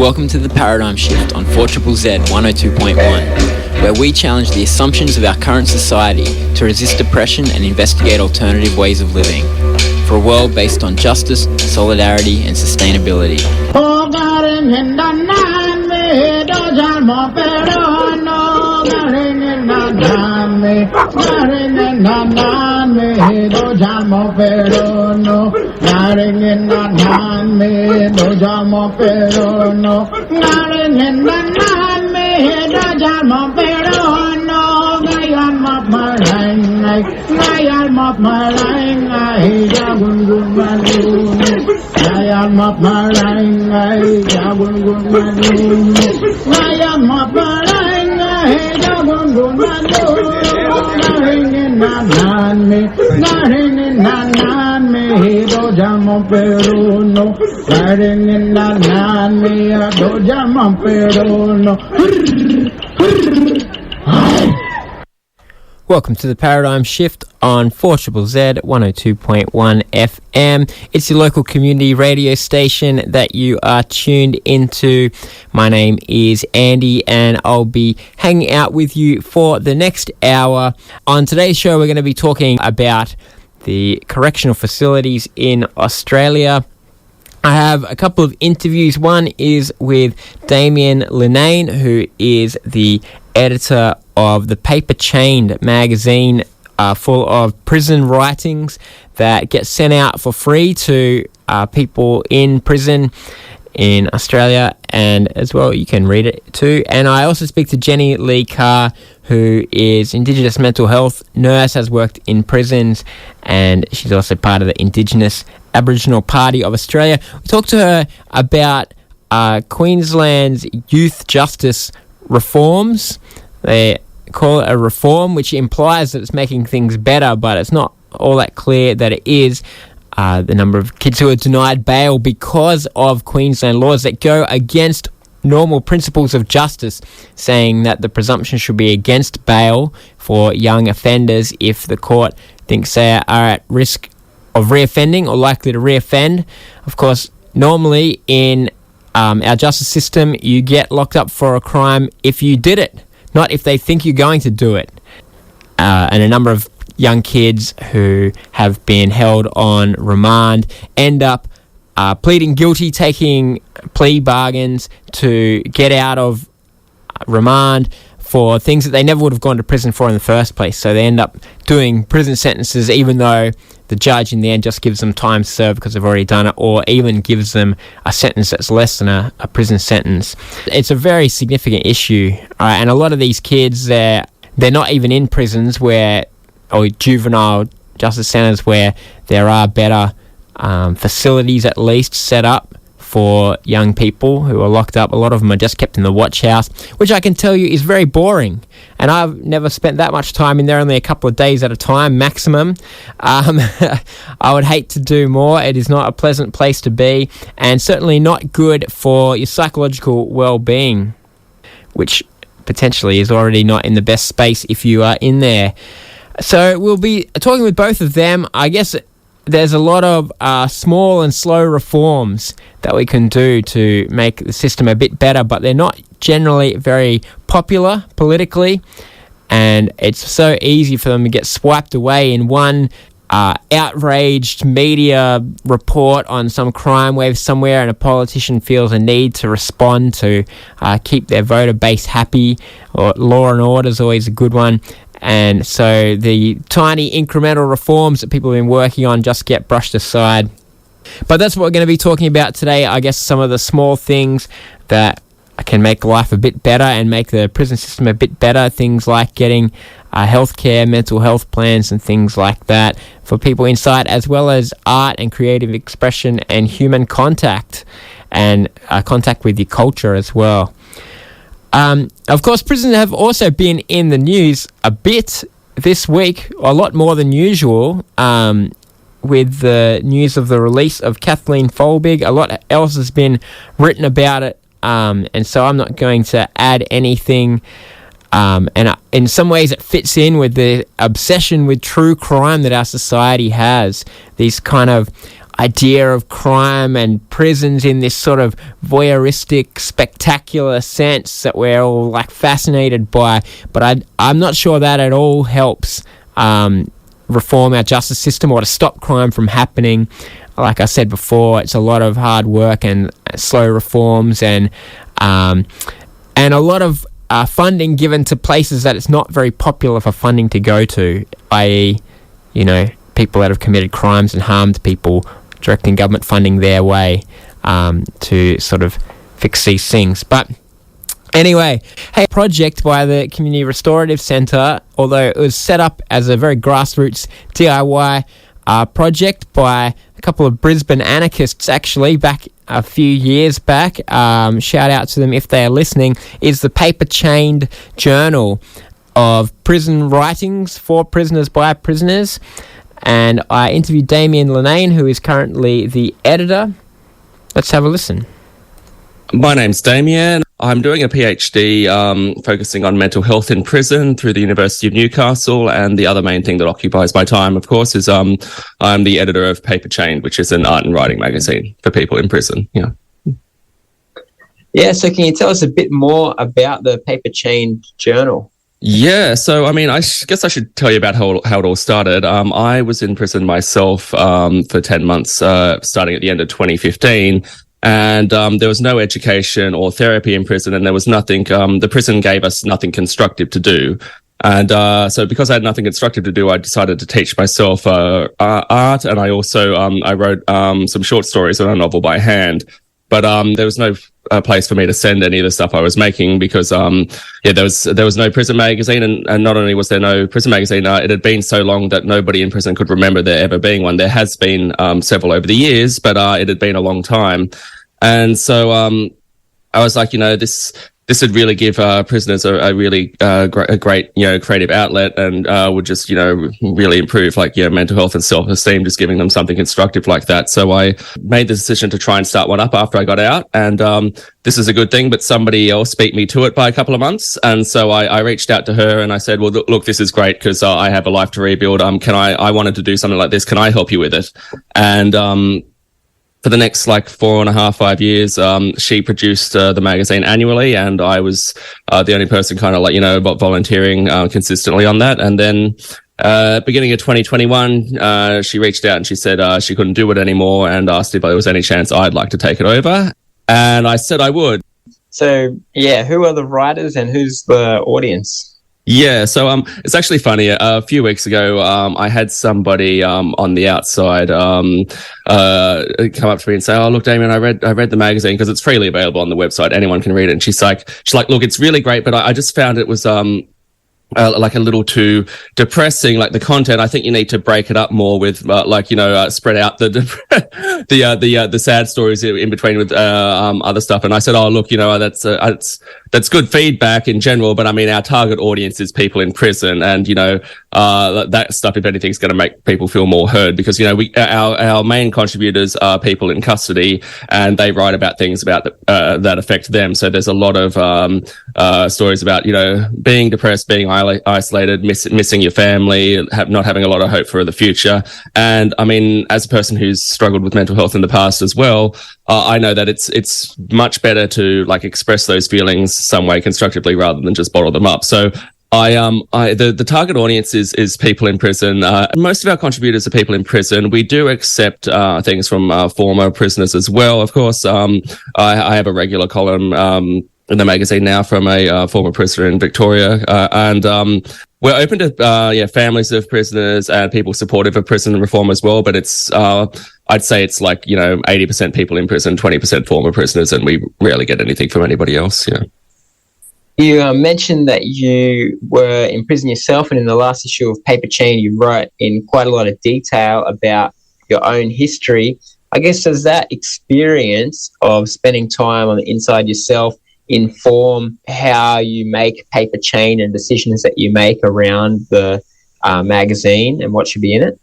Welcome to The Paradigm Shift on 4ZZZ 102.1, where we challenge the assumptions of our current society to resist oppression and investigate alternative ways of living, for a world based on justice, solidarity and sustainability. Welcome to The Paradigm Shift on 4ZZZ 102.1 FM. It's your local community radio station that you are tuned into. My name is Andy and I'll be hanging out with you for the next hour. On today's show, we're going to be talking about the correctional facilities in Australia. I have a couple of interviews. One is with Damien Linnane, who is the editor of the Paper Chained magazine, full of prison writings that get sent out for free to people in prison in Australia, and as well you can read it too. And I also speak to Jenny-Lee Carr, who is Indigenous mental health nurse, has worked in prisons, and she's also part of the Indigenous Aboriginal Party of Australia. We talked to her about Queensland's youth justice reforms. They call it a reform, which implies that it's making things better, but it's not all that clear that it is. The number of kids who are denied bail because of Queensland laws that go against normal principles of justice, saying that the presumption should be against bail for young offenders if the court thinks they are at risk of reoffending or likely to reoffend. Of course, normally in our justice system, you get locked up for a crime if you did it, not if they think you're going to do it. And a number of young kids who have been held on remand end up pleading guilty, taking plea bargains to get out of remand for things that they never would have gone to prison for in the first place. So they end up doing prison sentences even though the judge in the end just gives them time served because they've already done it, or even gives them a sentence that's less than a prison sentence. It's a very significant issue, and a lot of these kids, they're not even in prisons or juvenile justice centres where there are better facilities at least set up for young people who are locked up. A lot of them are just kept in the watch house, which I can tell you is very boring. And I've never spent that much time in there, only a couple of days at a time maximum. I would hate to do more. It is not a pleasant place to be, and certainly not good for your psychological well-being, which potentially is already not in the best space if you are in there. So we'll be talking with both of them. I guess there's a lot of small and slow reforms that we can do to make the system a bit better, but they're not generally very popular politically, and it's so easy for them to get swiped away in one outraged media report on some crime wave somewhere, and a politician feels a need to respond to keep their voter base happy. Or law and order is always a good one. And so the tiny incremental reforms that people have been working on just get brushed aside. But that's what we're going to be talking about today. I guess some of the small things that can make life a bit better and make the prison system a bit better. Things like getting healthcare, mental health plans and things like that for people inside, as well as art and creative expression and human contact, and contact with your culture as well. Of course, prisons have also been in the news a bit this week, a lot more than usual, with the news of the release of Kathleen Folbig. A lot else has been written about it, and so I'm not going to add anything. And in some ways it fits in with the obsession with true crime that our society has. These kind of idea of crime and prisons in this sort of voyeuristic, spectacular sense that we're all like fascinated by. But I'm not sure that at all helps reform our justice system or to stop crime from happening. Like I said before, it's a lot of hard work and slow reforms and a lot of funding given to places that it's not very popular for funding to go to, i.e., people that have committed crimes and harmed people, directing government funding their way to sort of fix these things. But anyway, a project by the Community Restorative Centre, although it was set up as a very grassroots DIY project by a couple of Brisbane anarchists, actually, back a few years back. Shout out to them if they are listening, is the paper-chained journal of prison writings for prisoners by prisoners. And I interviewed Damien Linnane, who is currently the editor. Let's have a listen. My name's Damien. I'm doing a PhD focusing on mental health in prison through the University of Newcastle, and the other main thing that occupies my time, of course, is I'm the editor of Paper Chained, which is an art and writing magazine for people in prison. Yeah, so can you tell us a bit more about the Paper Chained journal? Yeah, so I guess I should tell you about how it all started. I was in prison myself for 10 months, starting at the end of 2015. And there was no education or therapy in prison, and there was nothing. The prison gave us nothing constructive to do, and so because I had nothing constructive to do, I decided to teach myself art, and I also I wrote some short stories and a novel by hand. But there was no place for me to send any of the stuff I was making because there was no prison magazine, and not only was there no prison magazine, it had been so long that nobody in prison could remember there ever being one. There has been several over the years, but it had been a long time. And so I was like, this would really give prisoners a really great creative outlet, and would just really improve mental health and self-esteem, just giving them something constructive like that. So I made the decision to try and start one up after I got out, and this is a good thing, but somebody else beat me to it by a couple of months. And so I reached out to her and I said, well, look, this is great because I have a life to rebuild. I wanted to do something like this. Can I help you with it? And for the next 4.5, 5 years, she produced the magazine annually, and I was the only person volunteering consistently on that. And then beginning of 2021, she reached out and she said she couldn't do it anymore and asked if there was any chance I'd like to take it over. And I said I would. So, yeah, who are the writers and who's the audience? Yeah, so it's actually funny. A few weeks ago, I had somebody on the outside come up to me and say, "Oh, look, Damien, I read the magazine because it's freely available on the website. Anyone can read it." And she's like, "Look, it's really great, but I just found it was a little too depressing, the content. I think you need to break it up more with spread out the sad stories in between with other stuff." And I said, "Oh, look, that's good feedback in general, but I mean our target audience is people in prison, and that stuff, if anything, is going to make people feel more heard because our main contributors are people in custody, and they write about things about that affect them. So there's a lot of stories about being depressed, being isolated, missing your family, not having a lot of hope for the future. And I mean, as a person who's struggled with mental health in the past as well, I know that it's much better to express those feelings some way constructively rather than just bottle them up. So the target audience is people in prison. Most of our contributors are people in prison. We do accept things from former prisoners as well. Of course, I have a regular column in the magazine now from a former prisoner in Victoria, and we're open to families of prisoners and people supportive of prison reform as well. But it's I'd say it's 80% people in prison, 20% former prisoners, and we rarely get anything from anybody else. Yeah. You mentioned that you were in prison yourself, and in the last issue of Paper Chain, you wrote in quite a lot of detail about your own history. I guess, does that experience of spending time on the inside yourself inform how you make Paper Chain and decisions that you make around the magazine and what should be in it?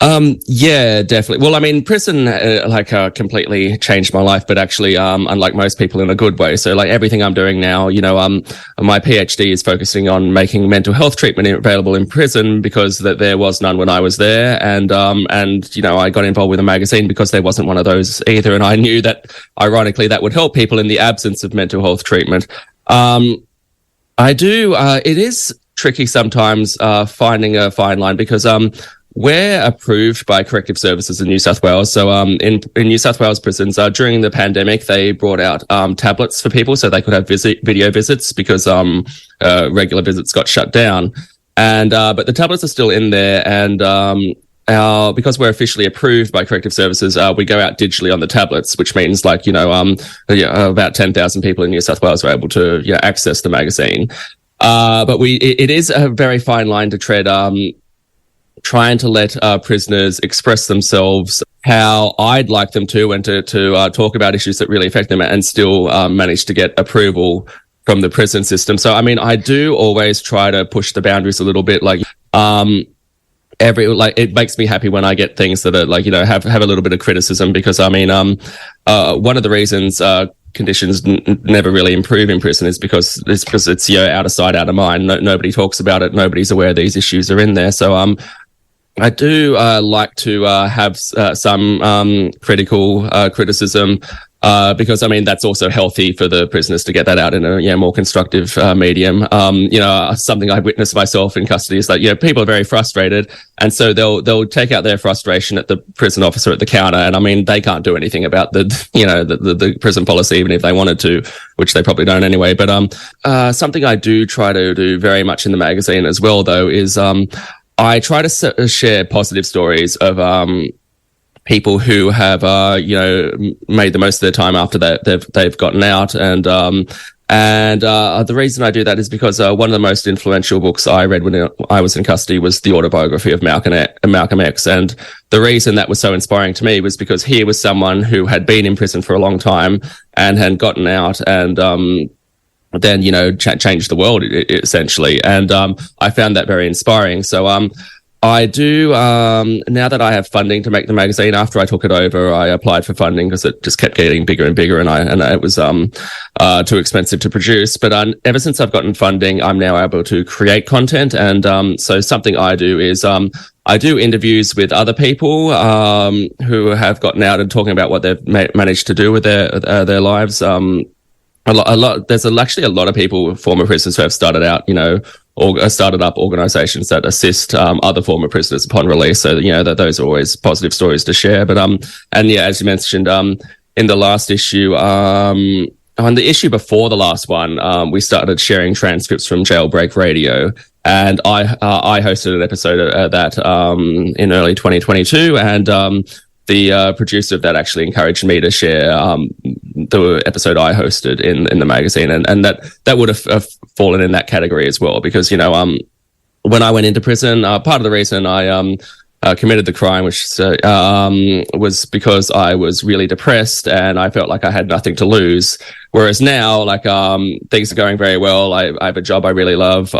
Yeah, definitely. Well, I mean, prison completely changed my life, but actually, unlike most people, in a good way. So, like everything I'm doing now, my PhD is focusing on making mental health treatment available in prison because there was none when I was there, and I got involved with a magazine because there wasn't one of those either, and I knew that, ironically, that would help people in the absence of mental health treatment. I do. It is tricky sometimes finding a fine line because we're approved by corrective services in New South Wales. So in New South Wales prisons, during the pandemic, they brought out tablets for people so they could have video visits because regular visits got shut down. And but the tablets are still in there, and because we're officially approved by corrective services, we go out digitally on the tablets, which means about 10,000 people in New South Wales are able to access the magazine. But it is a very fine line to tread. Trying to let prisoners express themselves how I'd like them to, and to talk about issues that really affect them, and still manage to get approval from the prison system. So, I mean, I do always try to push the boundaries a little bit. It makes me happy when I get things that are have a little bit of criticism, because I mean, one of the reasons conditions never really improve in prison is because it's out of sight, out of mind. Nobody talks about it. Nobody's aware these issues are in there. So I do like to have some critical criticism because I mean that's also healthy for the prisoners to get that out in a more constructive medium. Something I witnessed myself in custody is that people are very frustrated, and so they'll take out their frustration at the prison officer at the counter, and I mean they can't do anything about the prison policy even if they wanted to, which they probably don't anyway. But something I do try to do very much in the magazine as well, though, is I try to share positive stories of people who have made the most of their time after that they've gotten out, and the reason I do that is because one of the most influential books I read when I was in custody was the autobiography of Malcolm X, and the reason that was so inspiring to me was because he was someone who had been in prison for a long time and had gotten out, and then changed the world essentially, and I found that very inspiring. So I do now that I have funding to make the magazine. After I took it over, I applied for funding because it just kept getting bigger and bigger, and it was too expensive to produce. But ever since I've gotten funding, I'm now able to create content, and so something I do is I do interviews with other people who have gotten out and talking about what they've managed to do with their lives. There's actually a lot of people, former prisoners, who have started out, or started up organizations that assist other former prisoners upon release. So, that those are always positive stories to share. But, as you mentioned, in the last issue, on the issue before the last one, we started sharing transcripts from Jailbreak Radio. And I hosted an episode of that in early 2022. And the producer of that actually encouraged me to share the episode I hosted in the magazine, and that would have fallen in that category as well, because when I went into prison, part of the reason I committed the crime, which was because I was really depressed and I felt like I had nothing to lose. Whereas now, things are going very well. I have a job I really love.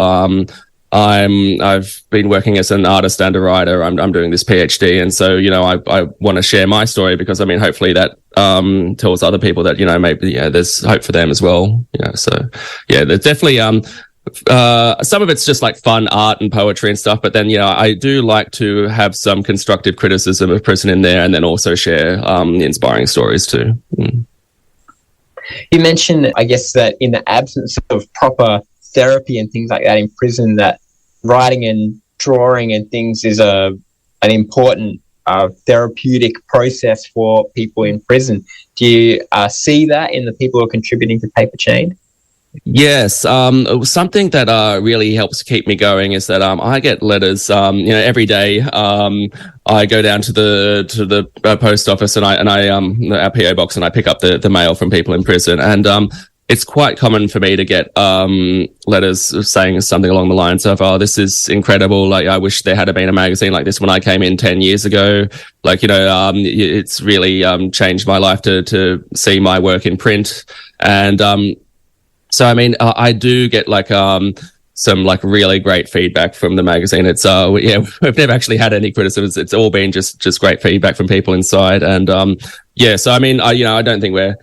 I've been working as an artist and a writer. I'm doing this PhD, and so I want to share my story, because I mean hopefully that tells other people that maybe there's hope for them as well. So there's definitely some of it's just like fun art and poetry and stuff, but then I do like to have some constructive criticism of prison in there, and then also share the inspiring stories too. You mentioned, I guess, that in the absence of proper therapy and things like that in prison, that writing and drawing and things is an important therapeutic process for people in prison. Do you see that in the people who are contributing to Paper Chain? Yes. Something that really helps keep me going is that I get letters every day. I go down to the post office and I our PO box, and I pick up the mail from people in prison, and it's quite common for me to get letters saying something along the lines of, "Oh, this is incredible. Like, I wish there had been a magazine like this when I came in 10 years ago. It's really changed my life to see my work in print." And so, I mean, I do get some like really great feedback from the magazine. It's we've never actually had any criticisms. It's all been just great feedback from people inside. And so I mean, I don't think we're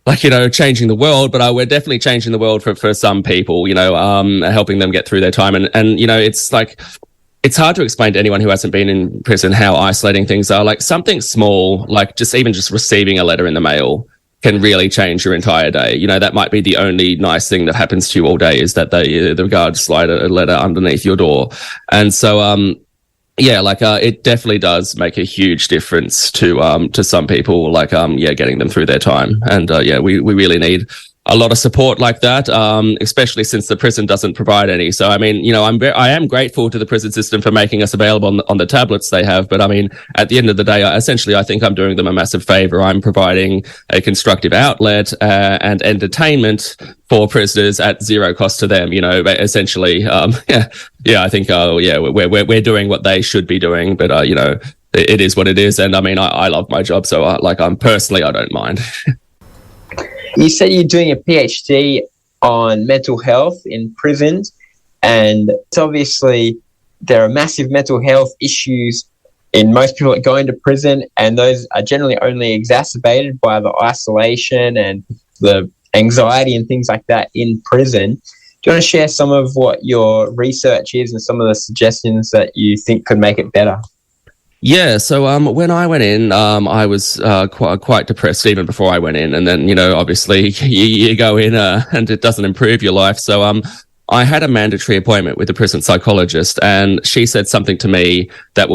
like, changing the world, but we're definitely changing the world for some people, helping them get through their time. And it's like, it's hard to explain to anyone who hasn't been in prison how isolating things are. Like something small, like just receiving a letter in the mail can really change your entire day. That might be the only nice thing that happens to you all day, is that the guards slide a letter underneath your door. And so, it definitely does make a huge difference to some people, like, getting them through their time. And, we really need a lot of support like that, especially since the prison doesn't provide any. So, I mean, I am grateful to the prison system for making us available on the tablets they have. But I mean, at the end of the day, essentially, I think I'm doing them a massive favor. I'm providing a constructive outlet and entertainment for prisoners at zero cost to them. Essentially, I think, we're doing what they should be doing. But it is what it is. And I mean, I love my job, so I don't mind. You said you're doing a PhD on mental health in prisons, and it's obviously there are massive mental health issues in most people that go into prison, and those are generally only exacerbated by the isolation and the anxiety and things like that in prison. Do you want to share some of what your research is and some of the suggestions that you think could make it better? Yeah, so when I went in, I was quite depressed even before I went in, and then obviously you go in and it doesn't improve your life. So I had a mandatory appointment with a prison psychologist, and she said something to me that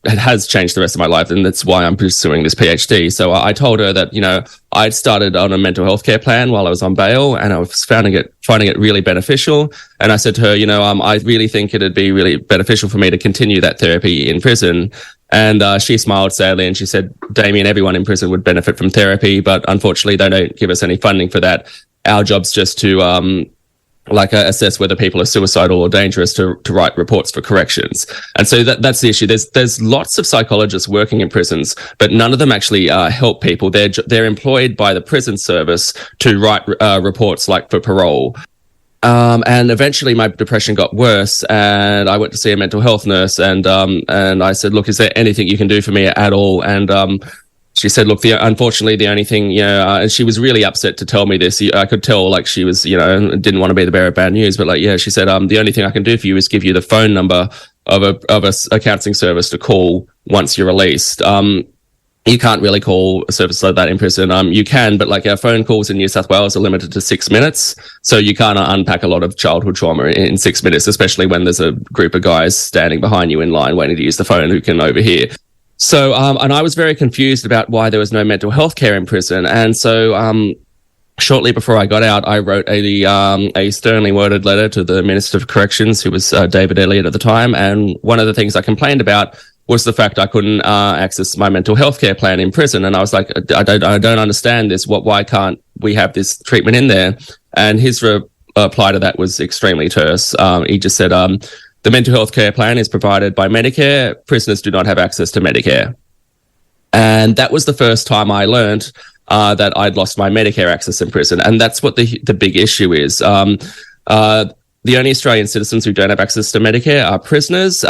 has changed the rest of my life, and that's why I'm pursuing this PhD. So I told her that I'd started on a mental health care plan while I was on bail, and I was finding it really beneficial. And I said to her, I really think it'd be really beneficial for me to continue that therapy in prison. And she smiled sadly, and she said, Damien, everyone in prison would benefit from therapy, but unfortunately they don't give us any funding for that. Our job's just to assess whether people are suicidal or dangerous to write reports for corrections. And so that's the issue. There's lots of psychologists working in prisons, but none of them actually help people. They're employed by the prison service to write reports like for parole. And eventually my depression got worse, and I went to see a mental health nurse, and I said, look, is there anything you can do for me at all? And she said, look, unfortunately, the only thing, and she was really upset to tell me this. I could tell, like, she was, didn't want to be the bearer of bad news, but she said, the only thing I can do for you is give you the phone number of a counselling service to call once you're released. You can't really call a service like that in prison. You can, but our phone calls in New South Wales are limited to 6 minutes. So you can't unpack a lot of childhood trauma in 6 minutes, especially when there's a group of guys standing behind you in line waiting to use the phone who can overhear. So, and I was very confused about why there was no mental health care in prison. And so, shortly before I got out, I wrote a sternly worded letter to the Minister for Corrections, who was David Elliott at the time. And one of the things I complained about was the fact I couldn't access my mental health care plan in prison. And I was like, I don't understand this. Why can't we have this treatment in there? And his reply to that was extremely terse. He just said, the mental health care plan is provided by Medicare. Prisoners do not have access to Medicare. And that was the first time I learned that I'd lost my Medicare access in prison. And that's what the big issue is. The only Australian citizens who don't have access to Medicare are prisoners.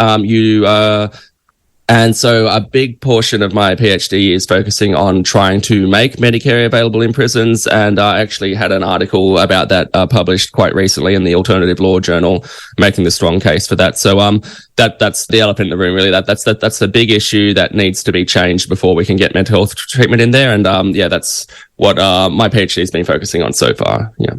And so a big portion of my PhD is focusing on trying to make Medicare available in prisons. And I actually had an article about that published quite recently in the Alternative Law Journal, making the strong case for that. So that's the elephant in the room, really. That's the big issue that needs to be changed before we can get mental health treatment in there. And that's what my PhD has been focusing on so far. Yeah.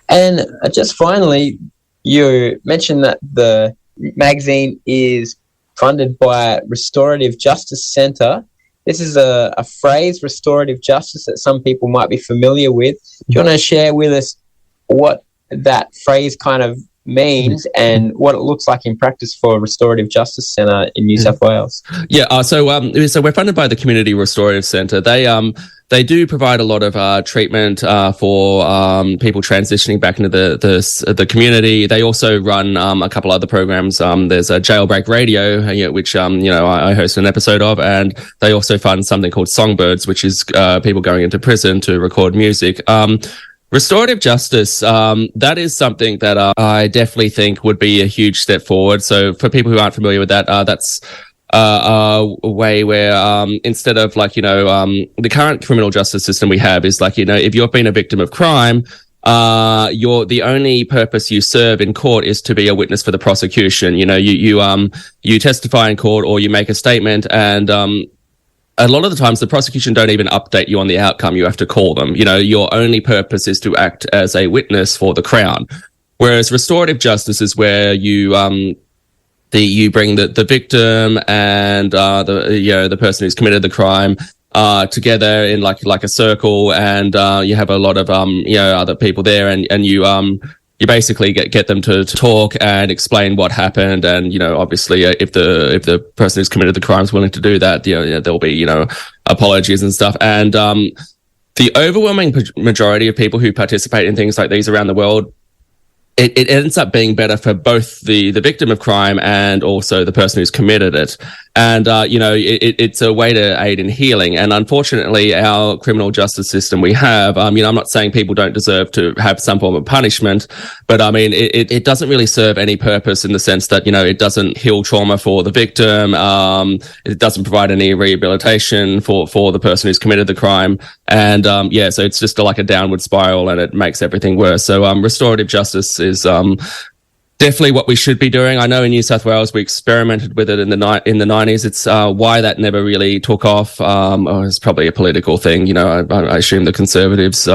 And just finally, you mentioned that the magazine is funded by Restorative Justice Centre. This is a phrase, restorative justice, that some people might be familiar with. Do you want to share with us what that phrase kind of means and what it looks like in practice for Restorative Justice Centre in New South Wales? Yeah, so we're funded by the Community Restorative Centre. They do provide a lot of treatment for people transitioning back into the community. They also run a couple other programs. There's a Jailbreak Radio, which I host an episode of, and they also fund something called Songbirds, which is people going into prison to record music. Restorative justice, that is something that I definitely think would be a huge step forward. So for people who aren't familiar with that, that's a way where instead of the current criminal justice system we have is if you've been a victim of crime, the only purpose you serve in court is to be a witness for the prosecution. You testify in court or you make a statement, and a lot of the times the prosecution don't even update you on the outcome. You have to call them. Your only purpose is to act as a witness for the Crown. Whereas restorative justice is where you bring the victim and the person who's committed the crime together in like a circle, and you have a lot of other people there, and you basically get them to talk and explain what happened, and obviously if the person who's committed the crime is willing to do that, there'll be apologies and stuff. And the overwhelming majority of people who participate in things like these around the world, it ends up being better for both the victim of crime and also the person who's committed it. And, it's a way to aid in healing. And unfortunately, our criminal justice system we have, I'm not saying people don't deserve to have some form of punishment, but I mean, it doesn't really serve any purpose in the sense that, it doesn't heal trauma for the victim. It doesn't provide any rehabilitation for the person who's committed the crime. And, so it's just like a downward spiral, and it makes everything worse. So, restorative justice is, definitely what we should be doing. I know in New South Wales we experimented with it in the 90s. It's why that never really took off. It's probably a political thing. I assume the Conservatives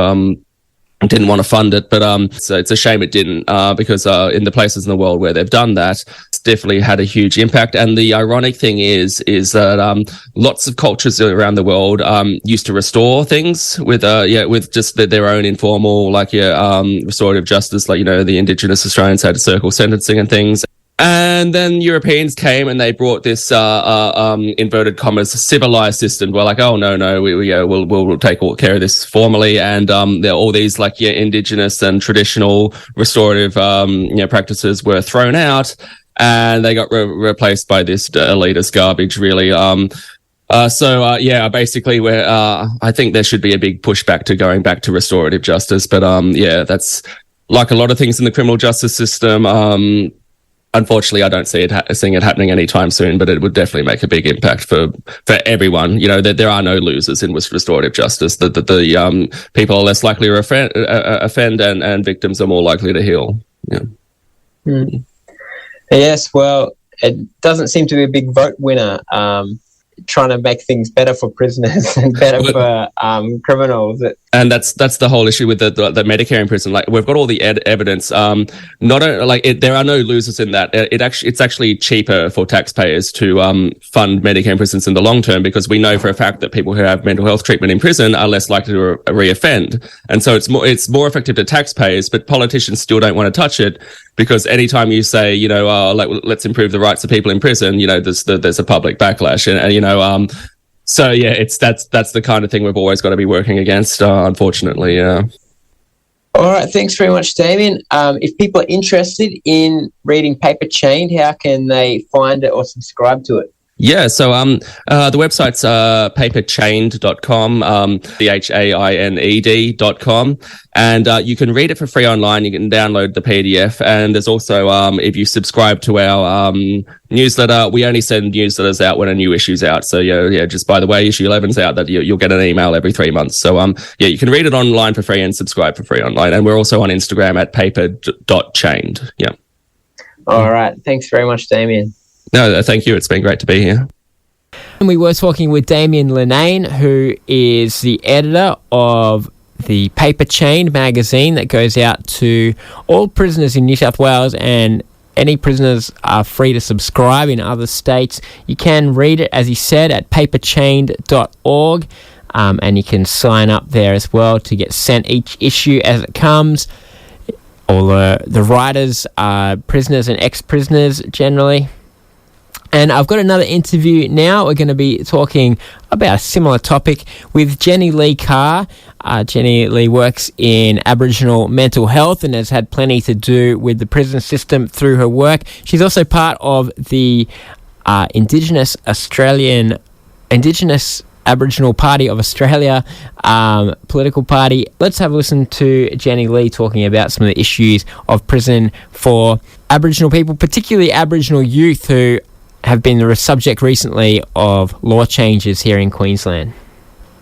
didn't want to fund it, but so it's a shame it didn't, because in the places in the world where they've done that, it's definitely had a huge impact. And the ironic thing is that lots of cultures around the world used to restore things with just their own informal restorative justice, the Indigenous Australians had circle sentencing and things. And then Europeans came and they brought this, inverted commas, civilized system. We're like, oh, no, we'll take all care of this formally. And, there are all these Indigenous and traditional restorative, practices were thrown out, and they got replaced by this elitist garbage, really. Basically I think there should be a big pushback to going back to restorative justice. But, that's like a lot of things in the criminal justice system. Unfortunately, I don't seeing it happening anytime soon, but it would definitely make a big impact for everyone. There are no losers in restorative justice. The people are less likely to offend, and victims are more likely to heal. Yeah. Mm. Yes, well, it doesn't seem to be a big vote winner. Trying to make things better for prisoners and better for criminals. And that's the whole issue with the Medicare in prison. We've got all the evidence. There are no losers in that. It's actually cheaper for taxpayers to fund Medicare in prisons in the long term, because we know for a fact that people who have mental health treatment in prison are less likely to reoffend. And so it's more effective to taxpayers, but politicians still don't want to touch it, because anytime you say, let's improve the rights of people in prison, there's a public backlash, and that's the kind of thing we've always got to be working against, unfortunately. Yeah. All right, thanks very much, Damien. If people are interested in reading Paper Chained, how can they find it or subscribe to it? Yeah, so the website's paperchained.com, CHAINED.com, and you can read it for free online. You can download the PDF, and there's also, if you subscribe to our newsletter, we only send newsletters out when a new issue's out. So just by the way, issue 11's out, that you'll get an email every 3 months. So you can read it online for free and subscribe for free online, and we're also on Instagram at paper.chained. Yeah. All right, thanks very much, Damien. No, thank you. It's been great to be here. And we were talking with Damien Linnane, who is the editor of the Paper Chained magazine that goes out to all prisoners in New South Wales, and any prisoners are free to subscribe in other states. You can read it, as he said, at paperchained.org, and you can sign up there as well to get sent each issue as it comes. All the writers are prisoners and ex-prisoners generally. And I've got another interview now. We're going to be talking about a similar topic with Jenny-Lee Carr. Jenny-Lee works in Aboriginal mental health and has had plenty to do with the prison system through her work. She's also part of the Indigenous Aboriginal Party of Australia political party. Let's have a listen to Jenny-Lee talking about some of the issues of prison for Aboriginal people, particularly Aboriginal youth who have been the subject recently of law changes here in Queensland.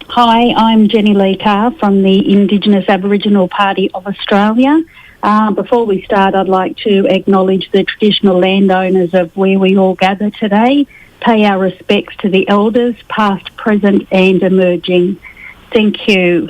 Hi, I'm Jenny-Lee Carr from the Indigenous Aboriginal Party of Australia. Before we start, I'd like to acknowledge the traditional landowners of where we all gather today, pay our respects to the elders, past, present and emerging. Thank you.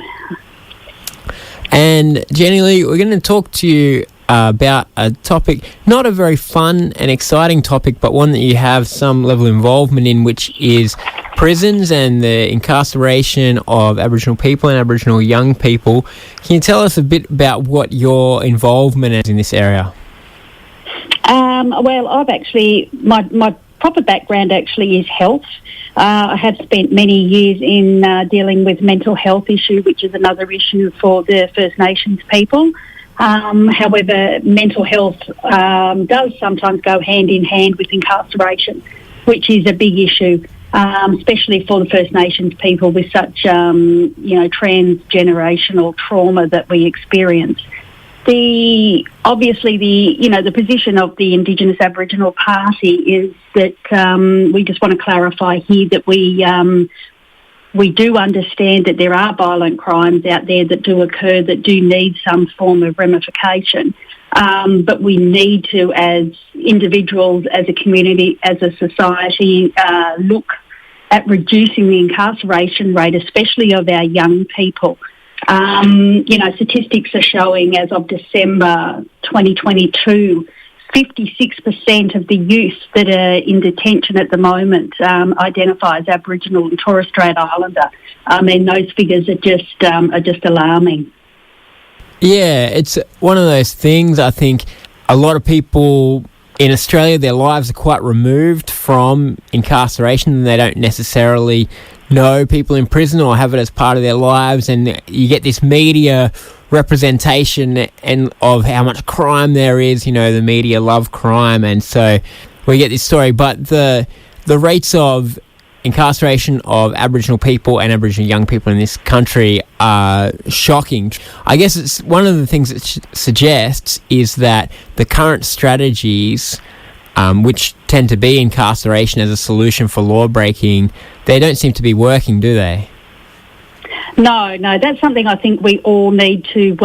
And Jenny-Lee, we're going to talk to you about a topic, not a very fun and exciting topic, but one that you have some level of involvement in, which is prisons and the incarceration of Aboriginal people and Aboriginal young people. Can you tell us a bit about what your involvement is in this area? Well, I've actually, my proper background actually is health. I have spent many years in dealing with mental health issue, which is another issue for the First Nations people. However, mental health does sometimes go hand in hand with incarceration, which is a big issue, especially for the First Nations people with such, transgenerational trauma that we experience. The position of the Indigenous Aboriginal Party is that we just want to clarify here that we do understand that there are violent crimes out there that do occur that do need some form of ramification. But we need to, as individuals, as a community, as a society, look at reducing the incarceration rate, especially of our young people. Statistics are showing as of December 2022, 56% of the youth that are in detention at the moment identify as Aboriginal and Torres Strait Islander. I mean, those figures are just alarming. Yeah, it's one of those things. I think a lot of people in Australia, their lives are quite removed from incarceration, and they don't necessarily know people in prison or have it as part of their lives, and you get this media representation and of how much crime there is. You know, the media love crime, and so we get this story. But the rates of incarceration of Aboriginal people and Aboriginal young people in this country are shocking. I guess it's one of the things it suggests is that the current strategies, which tend to be incarceration as a solution for law breaking, they don't seem to be working, do they? No, that's something I think we all need to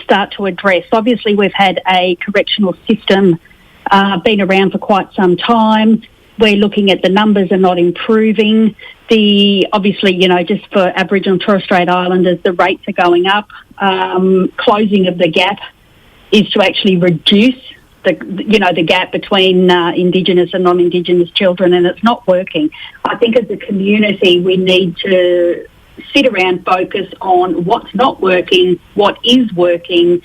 start to address. Obviously, we've had a correctional system been around for quite some time. We're looking at the numbers are not improving. Just for Aboriginal and Torres Strait Islanders, the rates are going up. Closing of the gap is to actually reduce the gap between Indigenous and non-Indigenous children, and it's not working. I think as a community we need to sit around, focus on what's not working, what is working,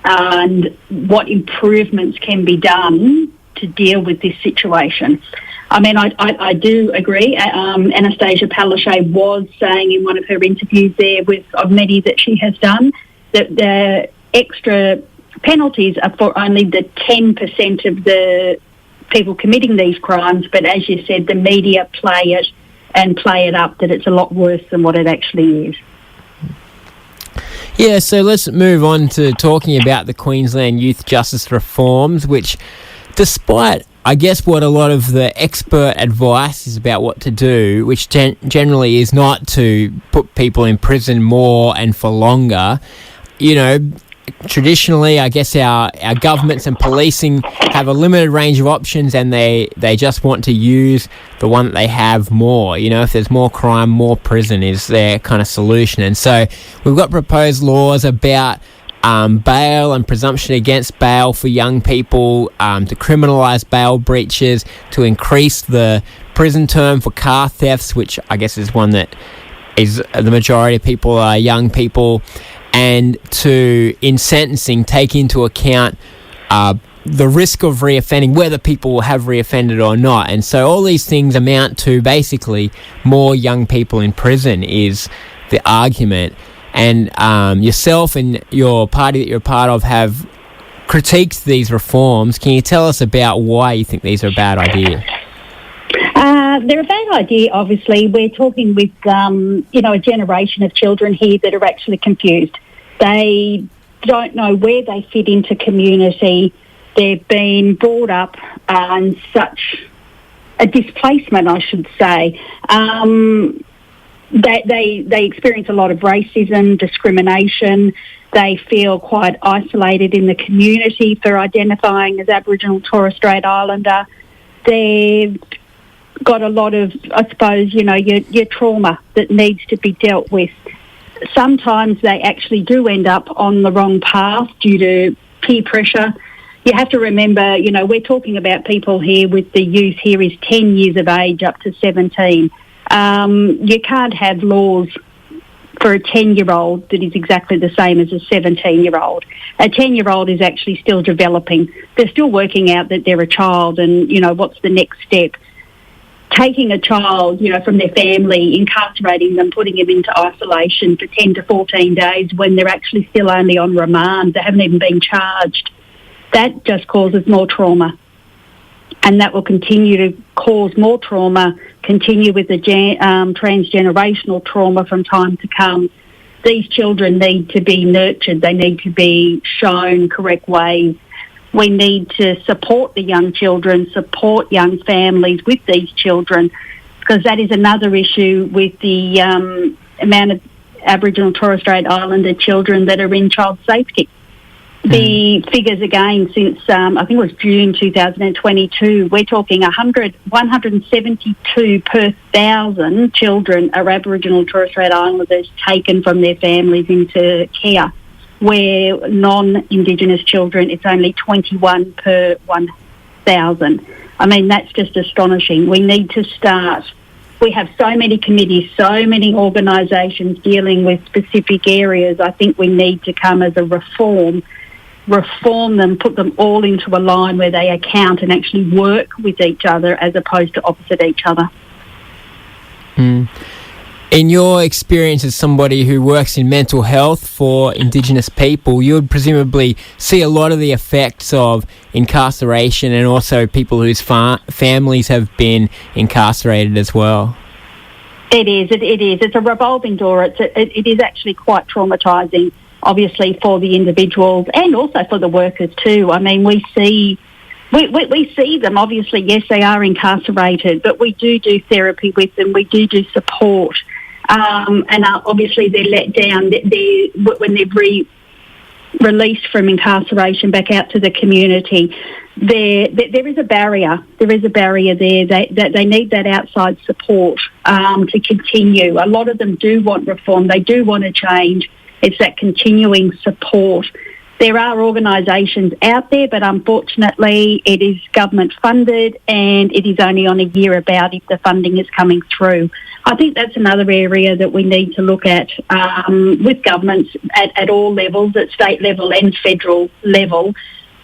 and what improvements can be done to deal with this situation. I mean, I do agree. Anastasia Palaszczuk was saying in one of her interviews there of many that she has done that the extra penalties are for only the 10% of the people committing these crimes, but as you said, the media play it up that it's a lot worse than what it actually is. Yeah, so let's move on to talking about the Queensland youth justice reforms, which, despite, I guess, what a lot of the expert advice is about what to do, which generally is not to put people in prison more and for longer, you know, traditionally, I guess our governments and policing have a limited range of options, and they just want to use the one that they have more. You know, if there's more crime, more prison is their kind of solution. And so we've got proposed laws about bail and presumption against bail for young people, to criminalise bail breaches, to increase the prison term for car thefts, which I guess is one that is the majority of people are young people, and to, in sentencing, take into account the risk of reoffending, whether people have reoffended or not. And so all these things amount to basically more young people in prison is the argument. And yourself and your party that you're a part of have critiqued these reforms. Can you tell us about why you think these are a bad idea? They're a bad idea, obviously. We're talking with, a generation of children here that are actually confused. They don't know where they fit into community. They've been brought up in such a displacement, I should say. They experience a lot of racism, discrimination. They feel quite isolated in the community for identifying as Aboriginal Torres Strait Islander. They've got a lot of, I suppose, your trauma that needs to be dealt with. Sometimes they actually do end up on the wrong path due to peer pressure. You have to remember, we're talking about people here with the youth here is 10 years of age up to 17. You can't have laws for a 10-year-old that is exactly the same as a 17-year-old. A 10-year-old is actually still developing. They're still working out that they're a child and, what's the next step. Taking a child, from their family, incarcerating them, putting them into isolation for 10 to 14 days when they're actually still only on remand, they haven't even been charged, that just causes more trauma. And that will continue to cause more trauma, continue with the transgenerational trauma from time to come. These children need to be nurtured. They need to be shown correct ways. We need to support the young children, support young families with these children, because that is another issue with the amount of Aboriginal Torres Strait Islander children that are in child safety. The figures again since, I think it was June 2022, we're talking 172 per 1,000 children are Aboriginal Torres Strait Islanders taken from their families into care, where non-Indigenous children, it's only 21 per 1,000. I mean, that's just astonishing. We need to start. We have so many committees, so many organisations dealing with specific areas. I think we need to come as a reform them, put them all into a line where they account and actually work with each other as opposed to opposite each other. In your experience as somebody who works in mental health for Indigenous people, you would presumably see a lot of the effects of incarceration and also people whose families have been incarcerated as well. It is. It's a revolving door. It is actually quite traumatising, obviously, for the individuals and also for the workers too. I mean, we see them, obviously, yes, they are incarcerated, but we do therapy with them, we do support, and obviously they're let down when they're released from incarceration back out to the community. There is a barrier. There is a barrier there. They need that outside support to continue. A lot of them do want reform. They do want to change. It's that continuing support. There are organisations out there, but unfortunately it is government funded and it is only on a year about if the funding is coming through. I think that's another area that we need to look at with governments at all levels, at state level and federal level.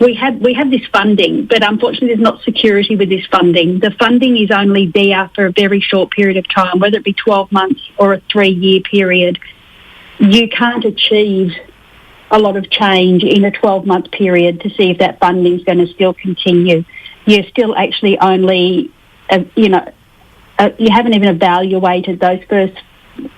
We have this funding, but unfortunately there's not security with this funding. The funding is only there for a very short period of time, whether it be 12 months or a 3-year period. You can't achieve a lot of change in a 12-month period to see if that funding is going to still continue. You're still actually only, you haven't even evaluated those first,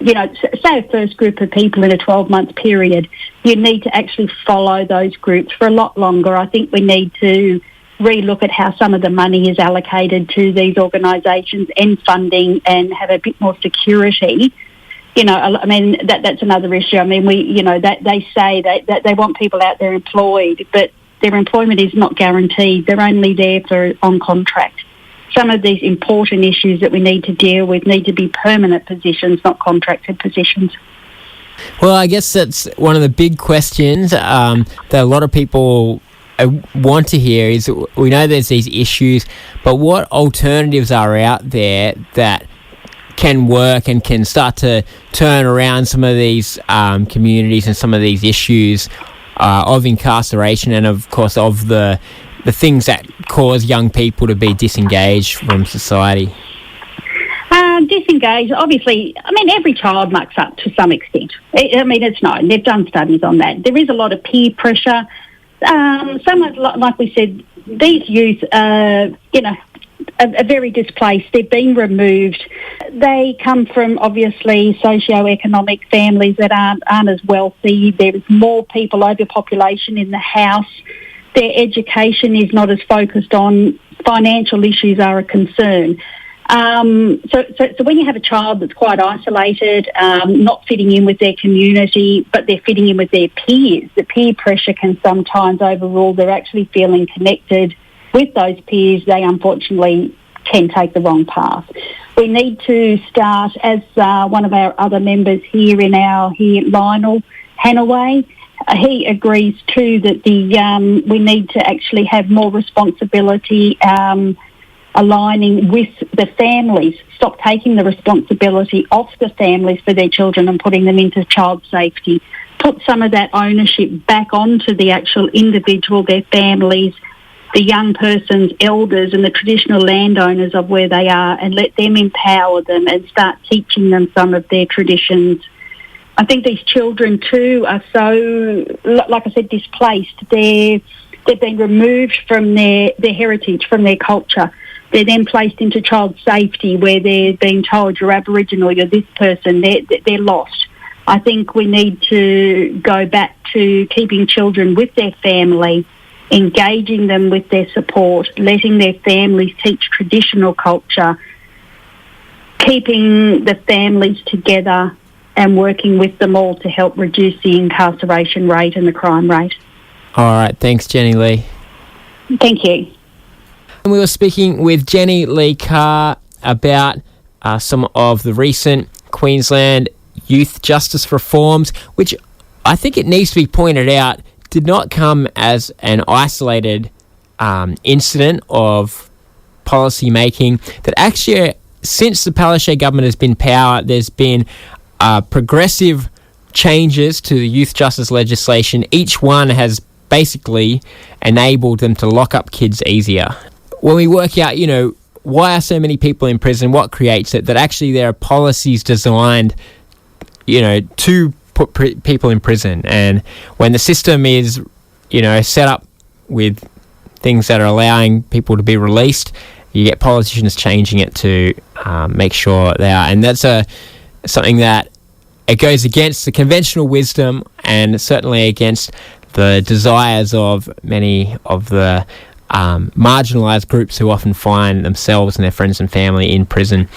say a first group of people in a 12-month period. You need to actually follow those groups for a lot longer. I think we need to relook at how some of the money is allocated to these organisations and funding and have a bit more security. I mean, that's another issue. I mean, that they say that they want people out there employed, but their employment is not guaranteed. They're only there on contract. Some of these important issues that we need to deal with need to be permanent positions, not contracted positions. Well, I guess that's one of the big questions that a lot of people want to hear is, we know there's these issues, but what alternatives are out there that can work and can start to turn around some of these communities and some of these issues of incarceration and, of course, of the things that cause young people to be disengaged from society? Disengaged, obviously, I mean, every child mucks up to some extent. It's known. They've done studies on that. There is a lot of peer pressure. Like we said, these youth, are very displaced. They've been removed. They come from, obviously, socio-economic families that aren't as wealthy. There's more people, overpopulation in the house. Their education is not as focused on financial issues are a concern. So when you have a child that's quite isolated, not fitting in with their community, but they're fitting in with their peers, the peer pressure can sometimes overrule. They're actually feeling connected with those peers. They unfortunately can take the wrong path. We need to start, as one of our other members here, Lionel Hannaway, he agrees too that we need to actually have more responsibility aligning with the families, stop taking the responsibility off the families for their children and putting them into child safety. Put some of that ownership back onto the actual individual, their families, the young person's elders and the traditional landowners of where they are, and let them empower them and start teaching them some of their traditions. I think these children too are so, like I said, displaced. They've been removed from their heritage, from their culture. They're then placed into child safety where they're being told you're Aboriginal, you're this person. They're lost. I think we need to go back to keeping children with their family, engaging them with their support, letting their families teach traditional culture, keeping the families together and working with them all to help reduce the incarceration rate and the crime rate. All right, thanks, Jenny-Lee. Thank you. We were speaking with Jenny-Lee Carr about some of the recent Queensland youth justice reforms, which I think it needs to be pointed out did not come as an isolated incident of policy making. That actually, since the Palaszczuk government has been in power, there's been progressive changes to the youth justice legislation. Each one has basically enabled them to lock up kids easier. When we work out, why are so many people in prison, what creates it, that actually there are policies designed, to put people in prison. And when the system is, set up with things that are allowing people to be released, you get politicians changing it to make sure they are. And that's something that it goes against the conventional wisdom and certainly against the desires of many of the marginalised groups who often find themselves and their friends and family in prison.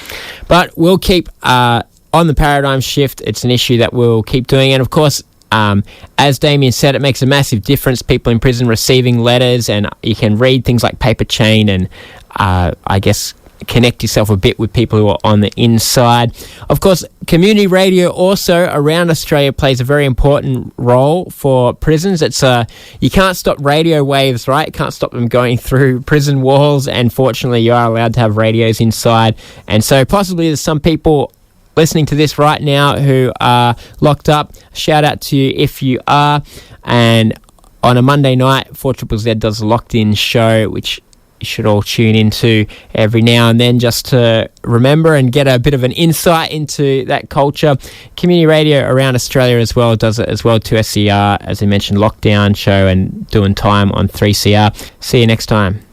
But we'll keep on the paradigm shift. It's an issue that we'll keep doing. And of course, as Damien said, it makes a massive difference, people in prison receiving letters, and you can read things like Paper Chain and I guess connect yourself a bit with people who are on the inside. Of course, community radio also around Australia plays a very important role for prisons. It's you can't stop radio waves, right? You can't stop them going through prison walls, and fortunately you are allowed to have radios inside. And so possibly there's some people listening to this right now who are locked up. Shout out to you if you are. And on a Monday night, 4ZZZ does a locked-in show, which you should all tune into every now and then just to remember and get a bit of an insight into that culture. Community radio around Australia as well does it as well, 2SCR, as I mentioned, lockdown show and doing time on 3CR. See you next time.